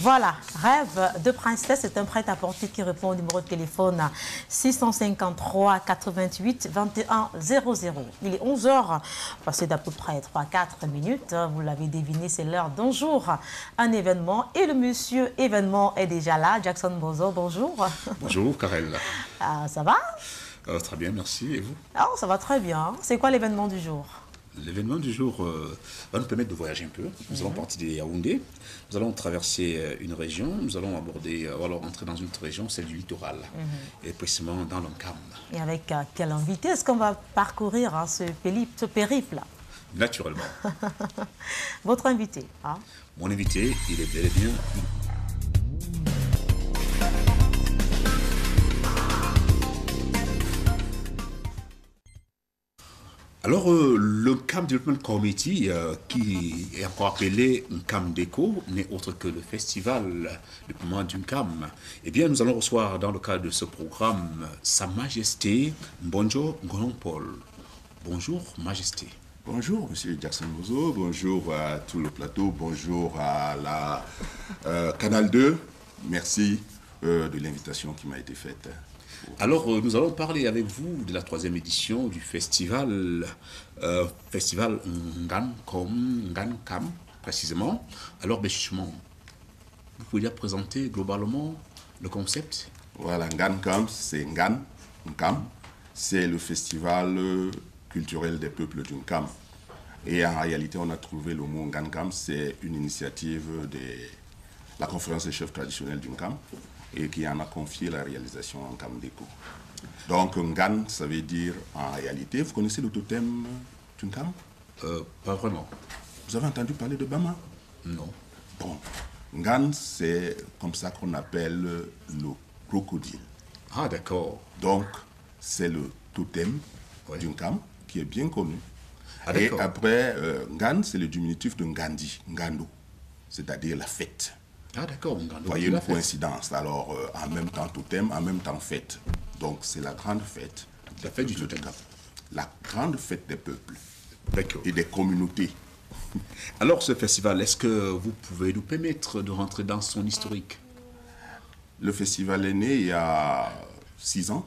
Voilà, Rêve de princesse est un prêt-à-porter qui répond au numéro de téléphone 653 88 21 00. Il est 11h, passé d'à peu près 3-4 minutes. Vous l'avez deviné, c'est l'heure d'un jour, un événement. Et le monsieur événement est déjà là. Jackson Bozo, bonjour. Bonjour, Karel. Ça va? Très bien, merci. Et vous? Ça va très bien. C'est quoi l'événement du jour? L'événement du jour va nous permettre de voyager un peu. Nous allons partir de Yaoundé. Nous allons traverser une région. Nous allons aborder, alors entrer dans une autre région, celle du littoral. Et précisément dans l'Oncam. Et avec quel invité est-ce qu'on va parcourir ce périple? Naturellement. Votre invité? Mon invité, il est bel et bien... Alors, le Camp Development Committee, qui est encore appelé Camp Déco, n'est autre que le festival du moment du Camp. Eh bien, nous allons recevoir dans le cadre de ce programme Sa Majesté Mbonjo Ngonon Paul. Bonjour, Majesté. Bonjour, Monsieur Jackson Bozo. Bonjour à tout le plateau. Bonjour à la Canal 2. Merci de l'invitation qui m'a été faite. Alors, nous allons parler avec vous de la 3e édition du festival Ngan Kam, précisément. Alors, justement, vous pouvez présenter globalement le concept? Voilà, Ngan Kam, c'est Ngan Kam, c'est le festival culturel des peuples du Nkam. Et en réalité, on a trouvé le mot Ngan Kam, c'est une initiative de la conférence des chefs traditionnels du Nkam, et qui en a confié la réalisation en Camp Déco. Donc, Ngan, ça veut dire en réalité, vous connaissez le totem du Nkam? Pas vraiment. Vous avez entendu parler de Bama? Non. Bon, Ngan, c'est comme ça qu'on appelle le crocodile. Ah, d'accord. Donc, c'est le totem du Nkam qui est bien connu. Et après, Ngan, c'est le diminutif de Ngandi, Ngando, c'est-à-dire la fête. Ah d'accord, vous voyez une coïncidence. Alors, en même temps totem, en même temps fête. Donc, c'est la grande fête. La fête du totem. La grande fête des peuples et des communautés. Alors, ce festival, est-ce que vous pouvez nous permettre de rentrer dans son historique? Le festival est né il y a 6 ans,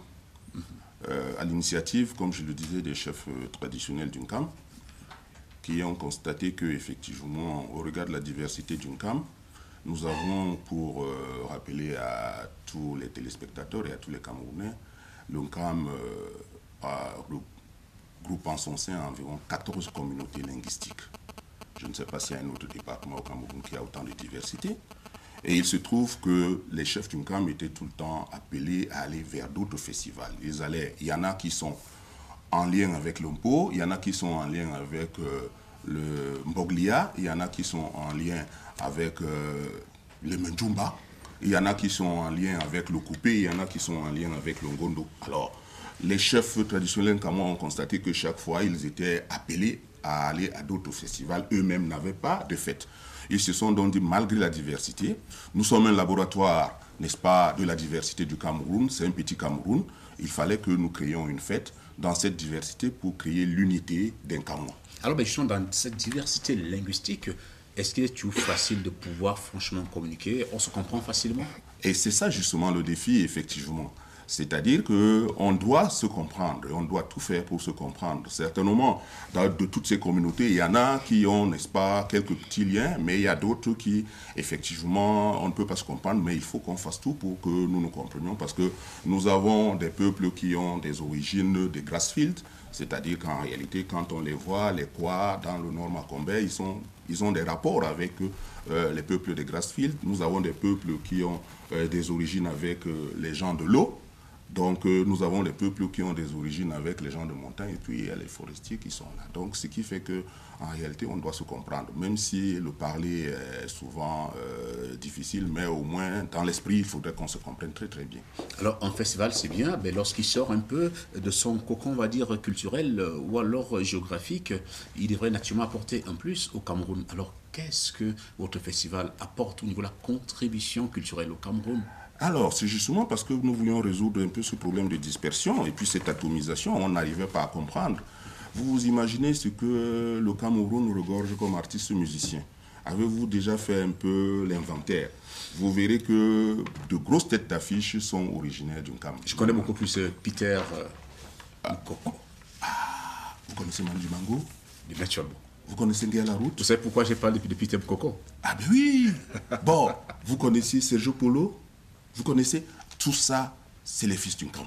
à l'initiative, comme je le disais, des chefs traditionnels du Nkam, qui ont constaté qu'effectivement, au regard de la diversité du Nkam, nous avons, pour rappeler à tous les téléspectateurs et à tous les Camerounais, le Nkam regroupe en son sein environ 14 communautés linguistiques. Je ne sais pas s'il y a un autre département au Cameroun qui a autant de diversité. Et il se trouve que les chefs du Nkam étaient tout le temps appelés à aller vers d'autres festivals. Il y en a qui sont en lien avec l'Ompo, il y en a qui sont en lien avec le Mboglia, il y en a qui sont en lien avec le Menjumba, il y en a qui sont en lien avec le Coupé, il y en a qui sont en lien avec le Ngondo. Alors, les chefs traditionnels comme moi ont constaté que chaque fois, ils étaient appelés à aller à d'autres festivals. Eux-mêmes n'avaient pas de fête. Ils se sont donc dit, malgré la diversité, nous sommes un laboratoire, n'est-ce pas, de la diversité du Cameroun, c'est un petit Cameroun, il fallait que nous créions une fête dans cette diversité pour créer l'unité d'un Cameroun. Alors, justement, dans cette diversité linguistique, est-ce qu'il est toujours facile de pouvoir franchement communiquer? On se comprend facilement? Et c'est ça justement le défi, effectivement. C'est-à-dire qu'on doit se comprendre, on doit tout faire pour se comprendre. Certainement, de toutes ces communautés, il y en a qui ont, n'est-ce pas, quelques petits liens, mais il y a d'autres qui, effectivement, on ne peut pas se comprendre, mais il faut qu'on fasse tout pour que nous nous comprenions, parce que nous avons des peuples qui ont des origines des Grassfields, c'est-à-dire qu'en réalité, quand on les voit, les Kwa, dans le Nord Macombé, ils ont des rapports avec les peuples des Grassfields. Nous avons des peuples qui ont des origines avec les gens de l'eau. Donc, nous avons les peuples qui ont des origines avec les gens de montagne, et puis il y a les forestiers qui sont là. Donc, ce qui fait qu'en réalité, on doit se comprendre. Même si le parler est souvent difficile, mais au moins, dans l'esprit, il faudrait qu'on se comprenne très, très bien. Alors, un festival, c'est bien, mais lorsqu'il sort un peu de son cocon, on va dire, culturel ou alors géographique, il devrait naturellement apporter un plus au Cameroun. Alors, qu'est-ce que votre festival apporte au niveau de la contribution culturelle au Cameroun? Alors, c'est justement parce que nous voulions résoudre un peu ce problème de dispersion et puis cette atomisation, on n'arrivait pas à comprendre. Vous vous imaginez ce que le Cameroun regorge comme artistes musiciens. avez-vous déjà fait un peu l'inventaire? Vous verrez que de grosses têtes d'affiche sont originaires du Nkam. Je connais beaucoup plus Peter Coco. Vous connaissez Manu Mango? Bien sûr. Vous connaissez Nguia La Route? Vous savez pourquoi j'ai parlé de Peter Coco? Ah ben oui. Bon, vous connaissez Sergio Polo? Vous connaissez? Tout ça, c'est les fils du Nkam.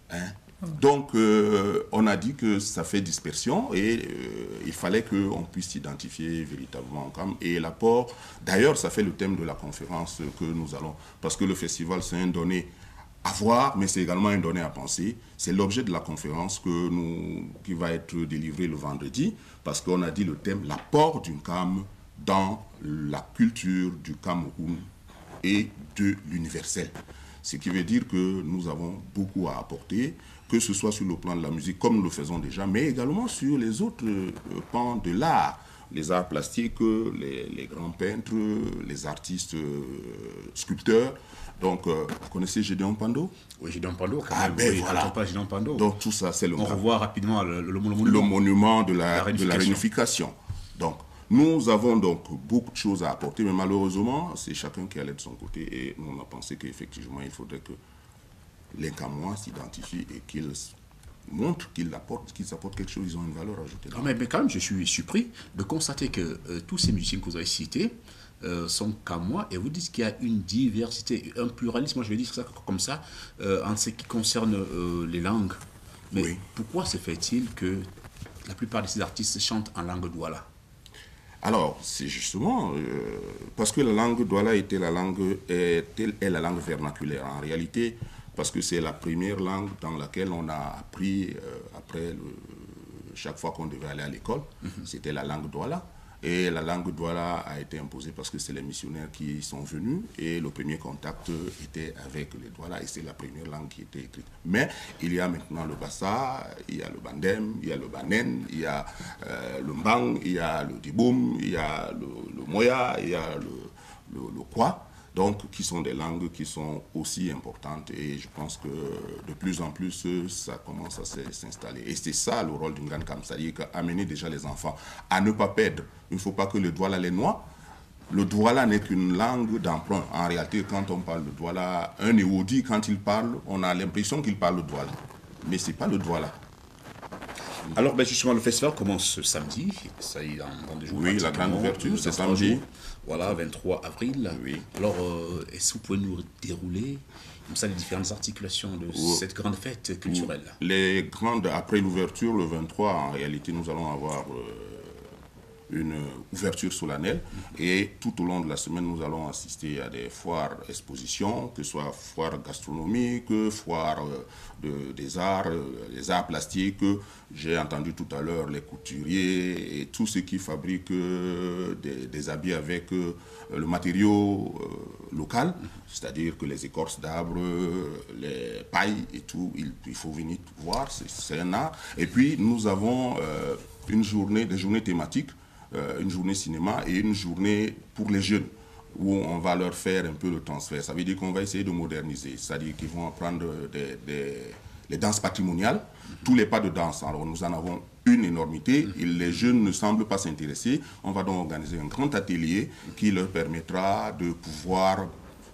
Hein? Donc, on a dit que ça fait dispersion et il fallait qu'on puisse identifier véritablement Nkam. Et l'apport, d'ailleurs, ça fait le thème de la conférence que nous allons, parce que le festival, c'est un donné à voir, mais c'est également un donné à penser. C'est l'objet de la conférence qui va être délivrée le vendredi, parce qu'on a dit le thème, l'apport du Nkam dans la culture du Cameroun et de l'universel. Ce qui veut dire que nous avons beaucoup à apporter, que ce soit sur le plan de la musique, comme nous le faisons déjà, mais également sur les autres pans de l'art, les arts plastiques, les grands peintres, les artistes sculpteurs. Donc, vous connaissez Gédéon Pando? Oui, Gédéon Pando, quand ah même. Ben oui, voilà. pas Gédéon Pando. Donc, tout ça, c'est le On revoit rapidement le monument de la réunification. Donc, nous avons donc beaucoup de choses à apporter, mais malheureusement, c'est chacun qui allait de son côté. Et nous, on a pensé qu'effectivement, il faudrait que les Camois s'identifient et qu'ils montrent qu'ils apportent quelque chose, ils ont une valeur ajoutée. Mais quand même, je suis surpris de constater que tous ces musiciens que vous avez cités sont Camois et vous dites qu'il y a une diversité, un pluralisme, moi je vais dire ça comme ça, en ce qui concerne les langues. Mais oui. Pourquoi se fait-il que la plupart de ces artistes chantent en langue douala? Alors, c'est justement parce que la langue douala est la langue vernaculaire. En réalité, parce que c'est la première langue dans laquelle on a appris, chaque fois qu'on devait aller à l'école, c'était la langue douala. Et la langue douala a été imposée parce que c'est les missionnaires qui sont venus et le premier contact était avec les douala et c'est la première langue qui était écrite. Mais il y a maintenant le bassa, il y a le bandem, il y a le banen, il y a le mbang, il y a le diboum, il y a le moya, il y a le kwa. Donc, qui sont des langues qui sont aussi importantes et je pense que de plus en plus, ça commence à s'installer. Et c'est ça le rôle d'une grande Nkam, c'est-à-dire qu'amener déjà les enfants à ne pas perdre. Il ne faut pas que le douala les noie. Le douala n'est qu'une langue d'emprunt. En réalité, quand on parle de douala, un éoudi, quand il parle, on a l'impression qu'il parle le douala. Mais ce n'est pas le douala. Alors, justement, le festival commence ce samedi. Ça y est, dans des jours. Oui, la grande ouverture, c'est samedi. Voilà, 23 avril. Oui. Alors, est-ce que vous pouvez nous dérouler les différentes articulations de cette grande fête culturelle? Après l'ouverture, le 23, en réalité, nous allons avoir une ouverture solennelle et tout au long de la semaine, nous allons assister à des foires expositions, que ce soit foires gastronomiques, foires des arts, les arts plastiques. J'ai entendu tout à l'heure les couturiers et tous ceux qui fabriquent des habits avec le matériau local, c'est-à-dire que les écorces d'arbres, les pailles et tout, il faut venir voir, c'est un art. Et puis nous avons des journées thématiques, une journée cinéma et une journée pour les jeunes où on va leur faire un peu le transfert. Ça veut dire qu'on va essayer de moderniser, c'est-à-dire qu'ils vont apprendre les danses patrimoniales, tous les pas de danse. Alors nous en avons une énormité et les jeunes ne semblent pas s'intéresser. On va donc organiser un grand atelier qui leur permettra de pouvoir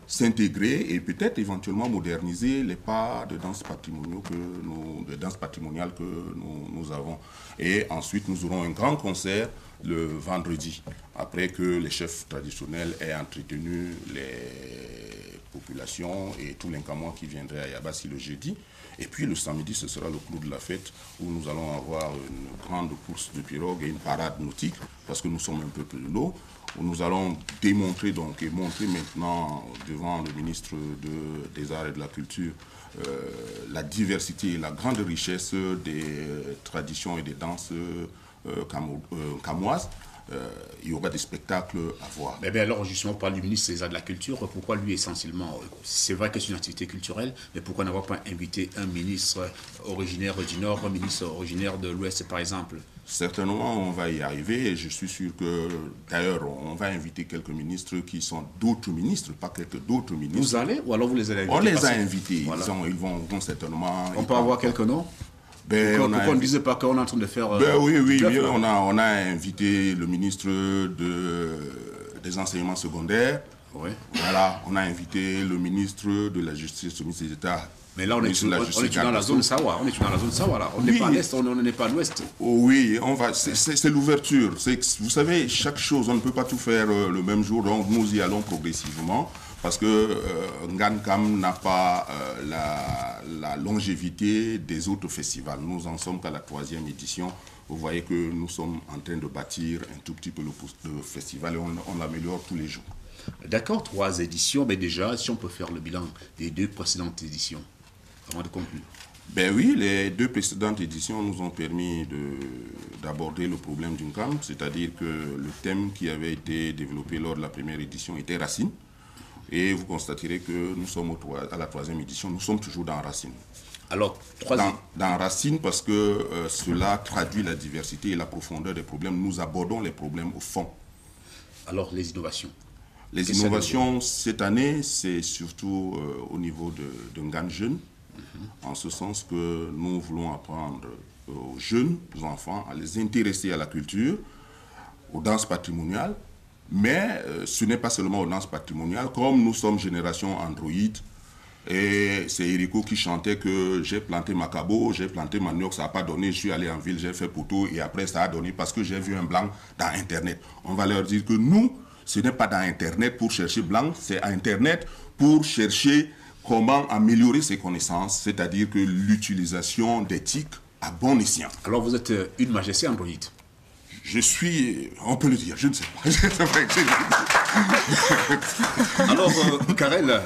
s'intégrer et peut-être éventuellement moderniser les pas de danse patrimoniale que nous avons. Et ensuite, nous aurons un grand concert le vendredi, après que les chefs traditionnels aient entretenu les populations et tous les Nkamois qui viendraient à Yabassi le jeudi. Et puis le samedi, ce sera le clou de la fête où nous allons avoir une grande course de pirogue et une parade nautique, parce que nous sommes un peu plus de l'eau, où nous allons démontrer donc et montrer maintenant devant le ministre des Arts et de la Culture la diversité et la grande richesse des traditions et des danses camoises. Il y aura des spectacles à voir. Mais bien alors, justement, on parle du ministre des Arts de la Culture. Pourquoi lui, essentiellement, c'est vrai que c'est une activité culturelle, mais pourquoi n'avoir pas invité un ministre originaire du Nord, un ministre originaire de l'Ouest, par exemple? Certainement, on va y arriver et je suis sûr que, d'ailleurs, on va inviter quelques ministres qui sont d'autres ministres, pas d'autres ministres. Vous allez ou alors vous les allez inviter? On les a invités, voilà. Ils vont certainement... On peut avoir quelques noms? Ben, Pourquoi on ne disait pas qu'on est en train de faire... oui, bluff, là? on a invité le ministre des enseignements secondaires. Oui. Voilà, on a invité le ministre de la Justice, le ministre d'État. Mais là, on est dans la zone Sawa. On est dans la zone Sawa, là. On n'est pas à l'est, on n'est pas à l'ouest. Oh oui, c'est l'ouverture. Vous savez, chaque chose, on ne peut pas tout faire le même jour, donc nous y allons progressivement. Parce que Ngankam n'a pas la longévité des autres festivals. Nous en sommes qu'à la 3e édition. Vous voyez que nous sommes en train de bâtir un tout petit peu le festival et on l'améliore tous les jours. D'accord, 3 éditions, mais déjà, si on peut faire le bilan des 2 précédentes éditions, avant de conclure. Ben oui, les 2 précédentes éditions nous ont permis d'aborder le problème d'une CAM, c'est-à-dire que le thème qui avait été développé lors de la première édition était Racine. Et vous constaterez que nous sommes à la 3e édition, nous sommes toujours dans Racine. Alors, dans Racine, parce que cela traduit la diversité et la profondeur des problèmes. Nous abordons les problèmes au fond. Alors, les innovations. Les innovations, cette année, c'est surtout au niveau de Ngan Jeunes, en ce sens que nous voulons apprendre aux jeunes, aux enfants, à les intéresser à la culture, aux danses patrimoniales, mais ce n'est pas seulement aux danses patrimoniales, comme nous sommes génération Android, et c'est Eriko qui chantait que j'ai planté ma cabot, j'ai planté manioc, ça n'a pas donné, je suis allé en ville, j'ai fait poteau, et après ça a donné parce que j'ai vu un blanc dans Internet. On va leur dire que nous, ce n'est pas dans Internet pour chercher blanc, c'est Internet pour chercher comment améliorer ses connaissances, c'est-à-dire que l'utilisation d'éthique à bon escient. Alors vous êtes une majesté Android. Je suis, on peut le dire, je ne sais pas. Alors, Karel,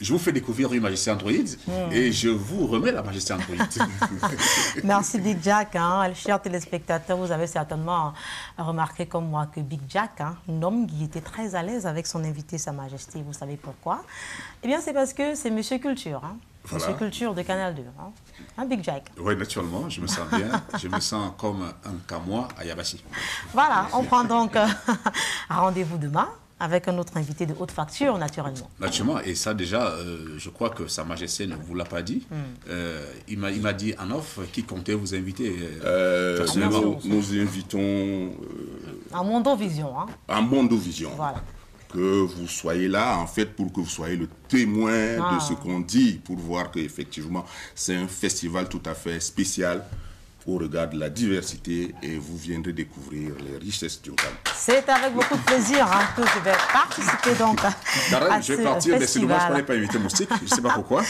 je vous fais découvrir une majesté Android et je vous remets la majesté Android. Merci Big Jack. Chers téléspectateurs, vous avez certainement remarqué comme moi que Big Jack, un homme qui était très à l'aise avec son invité, Sa Majesté. Vous savez pourquoi? Eh bien, c'est parce que c'est Monsieur Culture. Voilà. Monsieur Culture de Canal 2. Big Jack. Oui, naturellement, je me sens bien. Je me sens comme un Kamois à Yabashi. Voilà, on prend donc rendez-vous demain avec un autre invité de haute facture, naturellement. Naturellement, et ça déjà, je crois que Sa Majesté ne vous l'a pas dit. Il m'a dit en off qui comptait vous inviter. Nous invitons... à Mondovision. À Mondovision. Voilà. Que vous soyez là, en fait, pour que vous soyez le témoin de ce qu'on dit, pour voir qu'effectivement, c'est un festival tout à fait spécial au regard de la diversité et vous viendrez découvrir les richesses du Ngam. C'est avec beaucoup de plaisir que je vais participer donc je vais partir, mais c'est dommage qu'on n'ait pas invité Moustique, je ne sais pas pourquoi.